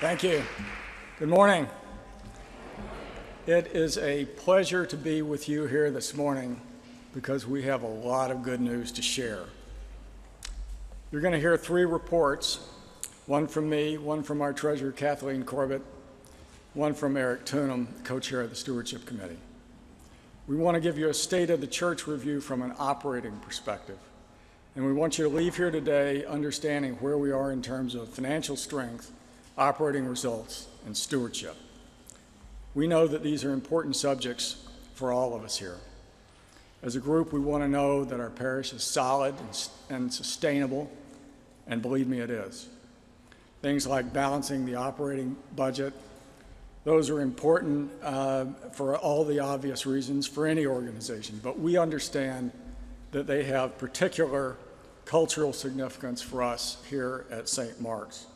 Thank you. Good morning. It is a pleasure to be with you here this morning because we have a lot of good news to share. You're going to hear three reports, one from me, one from our treasurer, Kathleen Corbett, one from Eric Tunham, co-chair of the Stewardship Committee. We want to give you a State of the Church review from an operating perspective. And we want you to leave here today understanding where we are in terms of financial strength, operating results, and stewardship. We know that these are important subjects for all of us here. As a group, we want to know that our parish is solid and sustainable, and believe me, it is. Things like balancing the operating budget, those are important for all the obvious reasons for any organization, but we understand that they have particular cultural significance for us here at St. Mark's.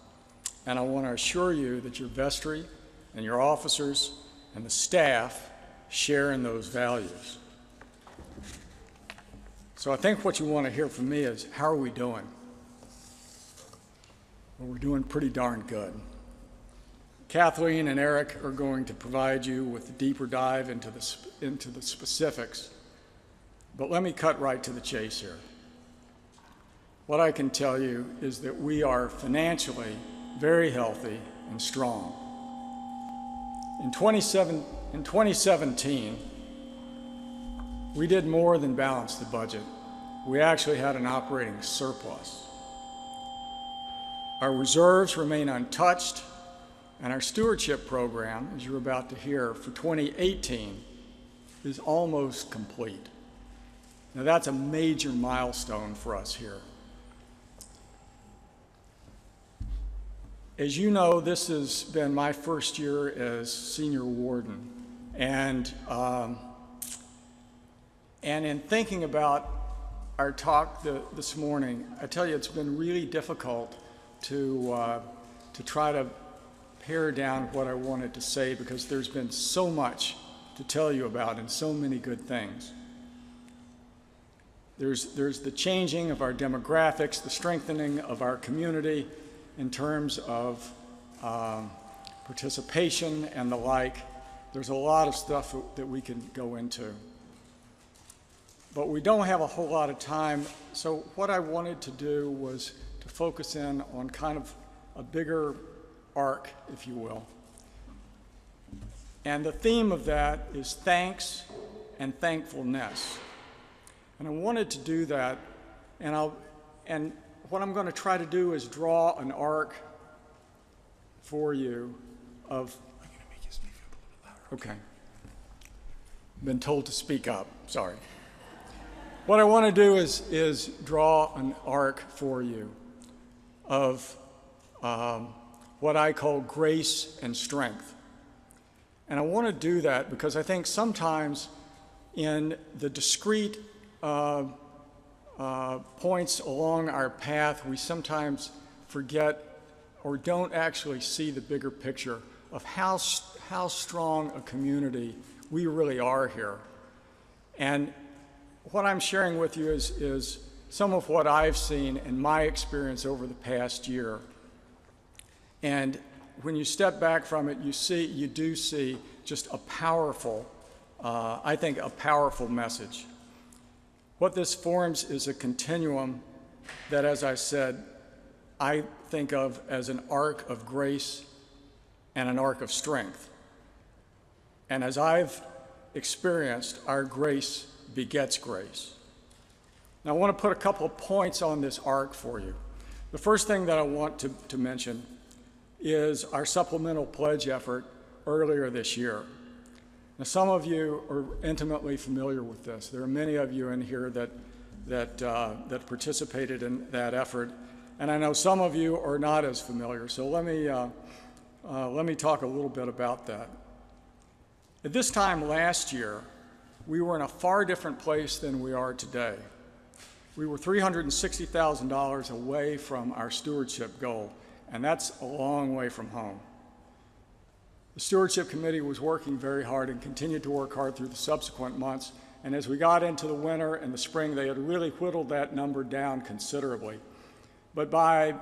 And I want to assure you that your vestry and your officers and the staff share in those values. So I think what you want to hear from me is, how are we doing? Well, we're doing pretty darn good. Kathleen and Eric are going to provide you with a deeper dive into the specifics. But let me cut right to the chase here. What I can tell you is that we are financially very healthy and strong. In 2017, we did more than balance the budget. We actually had an operating surplus. Our reserves remain untouched, and our stewardship program, as you're about to hear, for 2018 is almost complete. Now that's a major milestone for us here. As you know, this has been my first year as senior warden, and in thinking about our talk this morning, I tell you it's been really difficult to try to pare down what I wanted to say because there's been so much to tell you about and so many good things. There's the changing of our demographics, the strengthening of our community in terms of participation and the like. There's a lot of stuff that we can go into. But we don't have a whole lot of time, so what I wanted to do was to focus in on kind of a bigger arc, if you will. And the theme of that is thanks and thankfulness. And I wanted to do that, and what I'm going to try to do is draw an arc for you of. I'm going to make you speak up a little bit louder. Okay. Been told to speak up. Sorry. What I want to do is draw an arc for you of what I call grace and strength. And I want to do that because I think sometimes in the discrete points along our path, we sometimes forget or don't actually see the bigger picture of how strong a community we really are here. And what I'm sharing with you is some of what I've seen in my experience over the past year. And when you step back from it, you do see just a powerful, I think a powerful message. What this forms is a continuum that, as I said, I think of as an arc of grace and an arc of strength. And as I've experienced, our grace begets grace. Now I want to put a couple of points on this arc for you. The first thing that I want to mention is our Supplemental Pledge effort earlier this year. Now, some of you are intimately familiar with this. There are many of you in here that participated in that effort, and I know some of you are not as familiar. So let me talk a little bit about that. At this time last year, we were in a far different place than we are today. We were $360,000 away from our stewardship goal, and that's a long way from home. The Stewardship Committee was working very hard and continued to work hard through the subsequent months, and as we got into the winter and the spring, they had really whittled that number down considerably. But by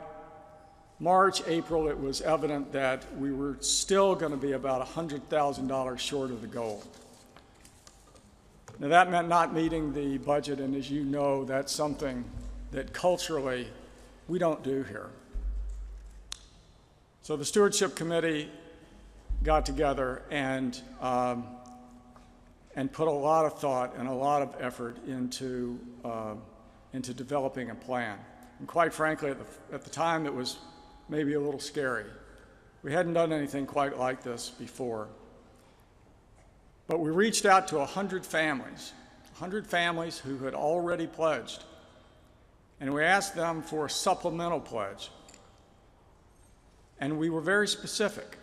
March, April, it was evident that we were still going to be about $100,000 short of the goal. Now, that meant not meeting the budget, and as you know, that's something that culturally we don't do here. So the Stewardship Committee got together and put a lot of thought and a lot of effort into developing a plan. And quite frankly, at the time, it was maybe a little scary. We hadn't done anything quite like this before. But we reached out to 100 families who had already pledged. And we asked them for a supplemental pledge. And we were very specific.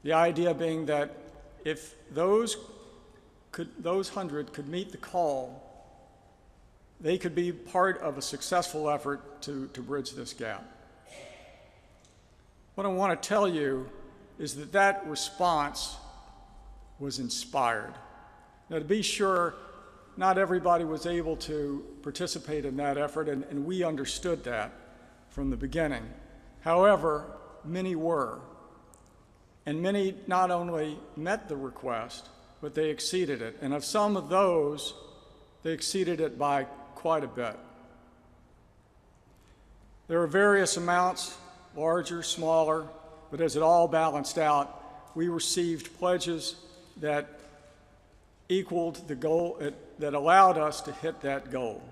The idea being that if those 100 could meet the call, they could be part of a successful effort to bridge this gap. What I want to tell you is that that response was inspired. Now, to be sure, not everybody was able to participate in that effort, and we understood that from the beginning. However, many were. And many not only met the request, but they exceeded it. And of some of those, they exceeded it by quite a bit. There are various amounts, larger, smaller, but as it all balanced out, we received pledges that equaled the goal, that allowed us to hit that goal.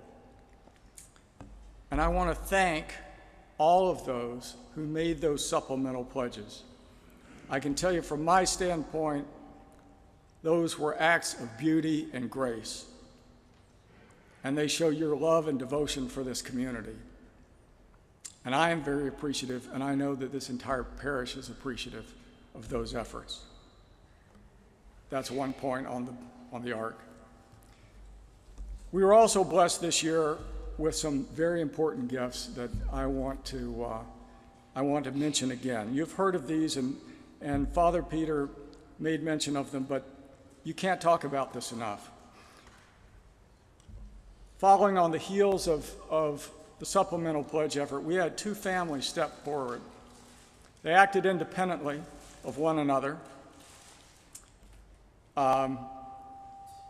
And I want to thank all of those who made those supplemental pledges. I can tell you from my standpoint, those were acts of beauty and grace. And they show your love and devotion for this community. And I am very appreciative, and I know that this entire parish is appreciative of those efforts. That's one point on the arc. We were also blessed this year with some very important gifts that I want to mention again. You've heard of these, and Father Peter made mention of them, but you can't talk about this enough. Following on the heels of the supplemental pledge effort, we had two families step forward. They acted independently of one another.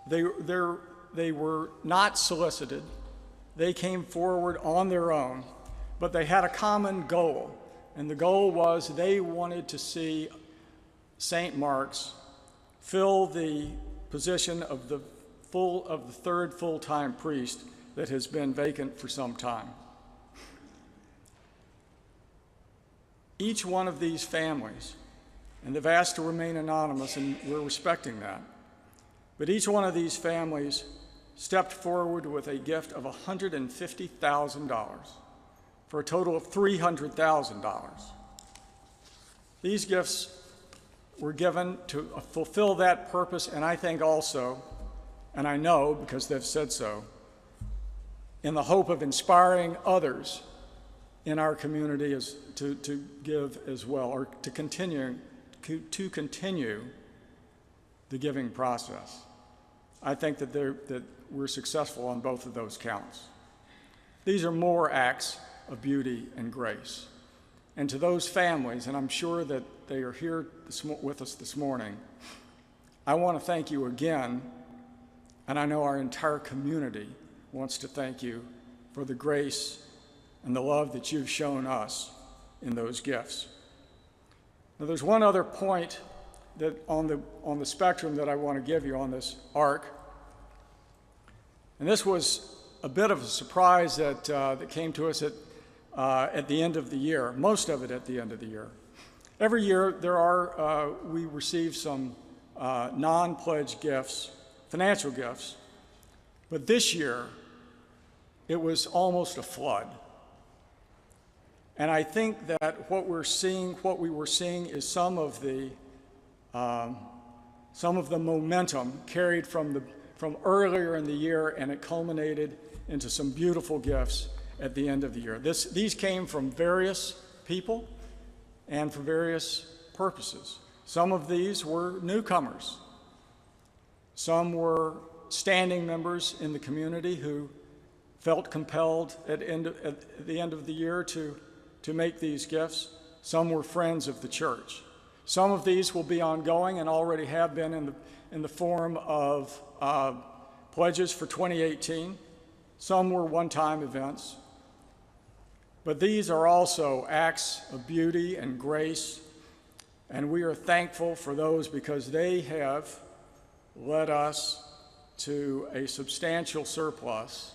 They were not solicited. They came forward on their own, but they had a common goal, and the goal was they wanted to see St. Mark's fill the position of the third full-time priest that has been vacant for some time. Each one of these families, and they've asked to remain anonymous, and we're respecting that, but each one of these families stepped forward with a gift of $150,000 for a total of $300,000. These gifts were given to fulfill that purpose, and I think also, and I know because they've said so, in the hope of inspiring others in our community to give as well, or to continue the giving process. I think that we're successful on both of those counts. These are more acts of beauty and grace. And to those families, and I'm sure that they are here with us this morning, I want to thank you again, and I know our entire community wants to thank you for the grace and the love that you've shown us in those gifts. Now, there's one other point that on the spectrum that I want to give you on this arc, and this was a bit of a surprise that came to us at the end of the year, most of it at the end of the year. Every year we receive some non-pledge gifts, financial gifts, but this year it was almost a flood. And I think that what we were seeing is some of the momentum carried from earlier in the year, and it culminated into some beautiful gifts at the end of the year. These came from various people and for various purposes. Some of these were newcomers. Some were standing members in the community who felt compelled at the end of the year to to make these gifts. Some were friends of the church. Some of these will be ongoing and already have been in the form of pledges for 2018. Some were one-time events. But these are also acts of beauty and grace, and we are thankful for those because they have led us to a substantial surplus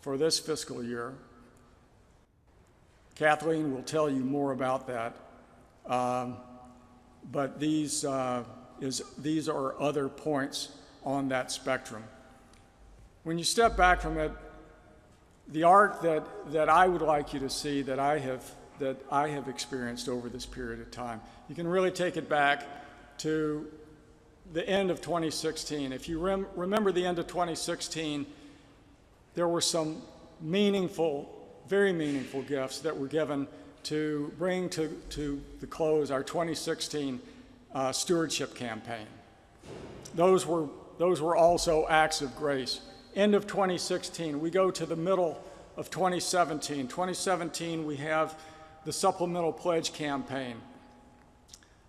for this fiscal year. Kathleen will tell you more about that, but these are other points on that spectrum. When you step back from it, the arc that I would like you to see that I have experienced over this period of time, you can really take it back to the end of 2016. If you remember the end of 2016, there were some very meaningful gifts that were given to bring to the close our 2016 stewardship campaign. Those were also acts of grace. End of 2016, we go to the middle of 2017. 2017, we have the Supplemental Pledge campaign,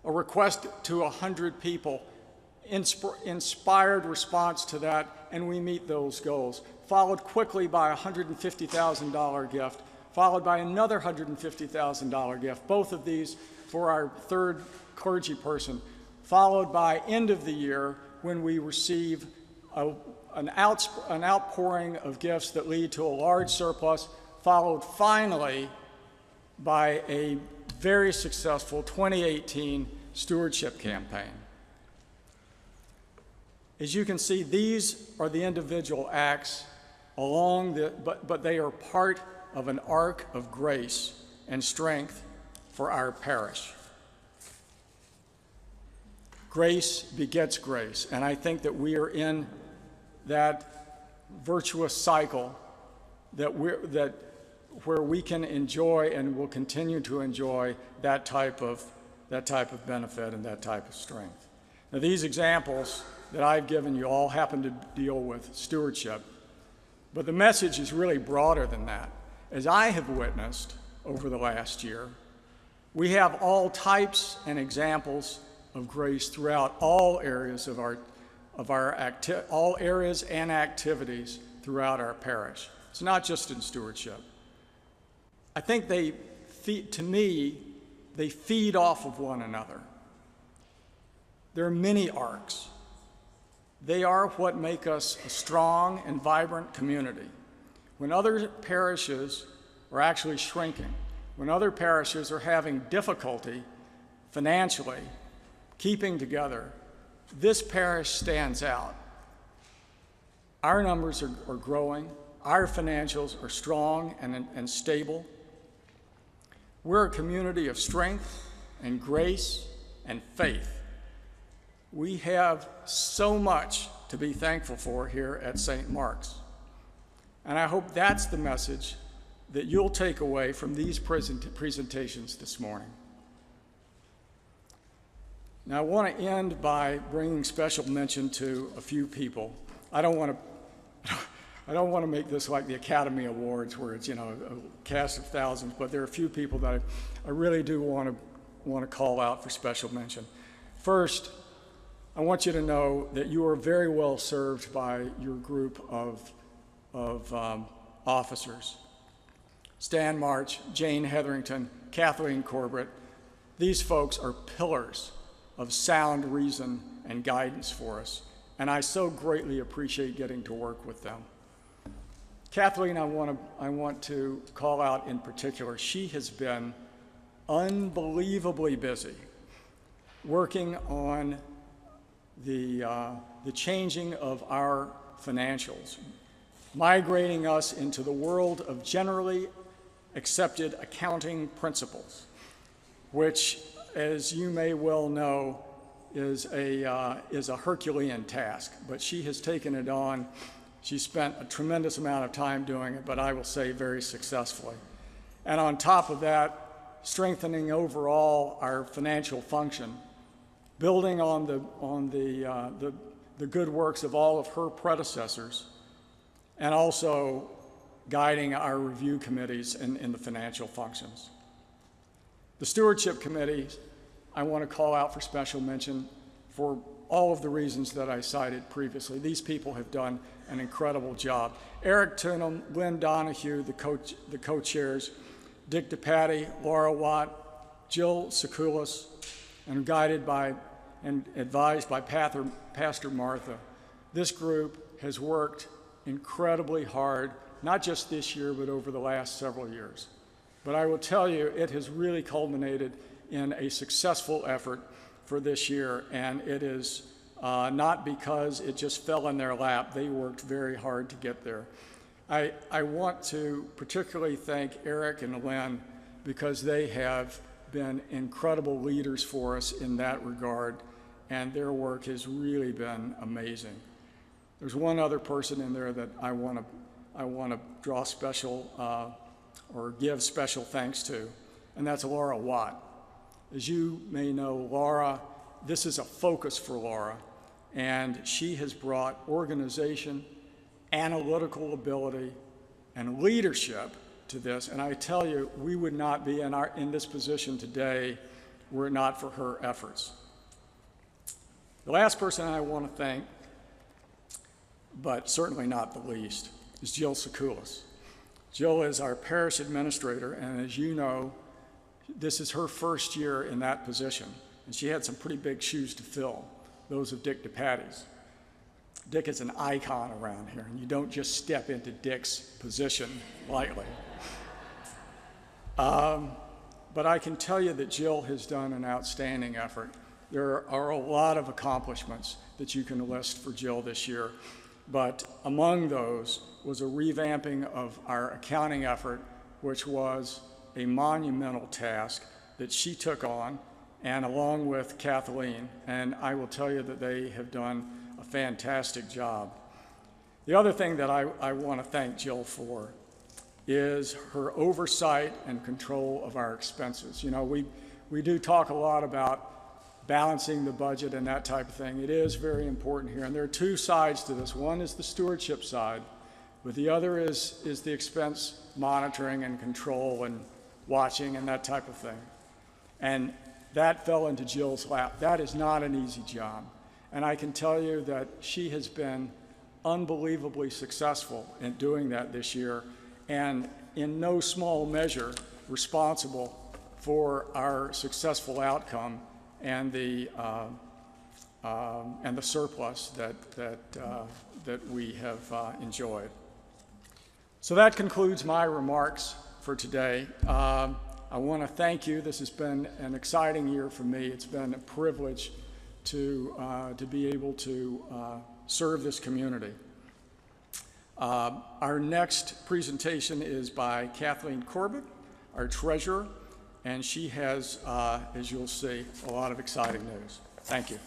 a request to 100 people, inspired response to that, and we meet those goals. Followed quickly by a $150,000 gift, followed by another $150,000 gift, both of these for our third clergy person, followed by end of the year when we receive an outpouring of gifts that lead to a large surplus, followed finally by a very successful 2018 stewardship campaign. As you can see, these are the individual acts but they are part of an arc of grace and strength for our parish. Grace begets grace, and I think that we are in that virtuous cycle where we can enjoy and will continue to enjoy that type of benefit and that type of strength. Now, these examples that I've given you all happen to deal with stewardship, but the message is really broader than that. As I have witnessed over the last year, we have all types and examples of grace throughout all areas of all areas and activities throughout our parish. It's not just in stewardship. I think they feed off of one another. There are many arcs. They are what make us a strong and vibrant community. When other parishes are actually shrinking, when other parishes are having difficulty financially keeping together, this parish stands out. Our numbers are growing. Our financials are strong and stable. We're a community of strength and grace and faith. We have so much to be thankful for here at St. Mark's. And I hope that's the message that you'll take away from these presentations this morning. Now, I want to end by bringing special mention to a few people. I don't want to make this like the Academy Awards where it's, a cast of thousands, but there are a few people that I really do want to call out for special mention. First, I want you to know that you are very well served by your group of officers. Stan March, Jane Hetherington, Kathleen Corbett. These folks are pillars of sound reason and guidance for us, and I so greatly appreciate getting to work with them. Kathleen, I want to call out in particular. She has been unbelievably busy working on the changing of our financials, migrating us into the world of generally accepted accounting principles, which, as you may well know, is a Herculean task, but she has taken it on. She spent a tremendous amount of time doing it, but I will say very successfully. And on top of that, strengthening overall our financial function, building on the good works of all of her predecessors, and also guiding our review committees in the financial functions. The Stewardship Committee, I want to call out for special mention for all of the reasons that I cited previously. These people have done an incredible job. Eric Tunham, Lynn Donahue, the co-chairs, Dick DePatie, Laura Watt, Jill Sekulis, and guided by and advised by Pastor Martha. This group has worked incredibly hard, not just this year, but over the last several years. But I will tell you, it has really culminated in a successful effort for this year, and it is not because it just fell in their lap. They worked very hard to get there. I want to particularly thank Eric and Lynn because they have been incredible leaders for us in that regard, and their work has really been amazing. There's one other person in there that I want to draw special or give special thanks to, and that's Laura Watt. As you may know, Laura, this is a focus for Laura, and she has brought organization, analytical ability, and leadership to this. And I tell you, we would not be in this position today were it not for her efforts. The last person I want to thank, but certainly not the least, is Jill Sekulis. Jill is our parish administrator, and as you know, this is her first year in that position, and she had some pretty big shoes to fill, those of Dick DePatie's. Dick is an icon around here, and you don't just step into Dick's position lightly. But I can tell you that Jill has done an outstanding effort. There are a lot of accomplishments that you can list for Jill this year, but among those was a revamping of our accounting effort, which was a monumental task that she took on, and along with Kathleen, and I will tell you that they have done a fantastic job. The other thing that I want to thank Jill for is her oversight and control of our expenses. You know, we do talk a lot about balancing the budget and that type of thing. It is very important here, and there are two sides to this. One is the stewardship side, but the other is the expense monitoring and control and watching and that type of thing. And that fell into Jill's lap. That is not an easy job. And I can tell you that she has been unbelievably successful in doing that this year, and in no small measure responsible for our successful outcome and the surplus that we have enjoyed. So that concludes my remarks for today. I want to thank you. This has been an exciting year for me. It's been a privilege to be able to serve this community. Our next presentation is by Kathleen Corbett, our treasurer, and she has, as you'll see, a lot of exciting news. Thank you.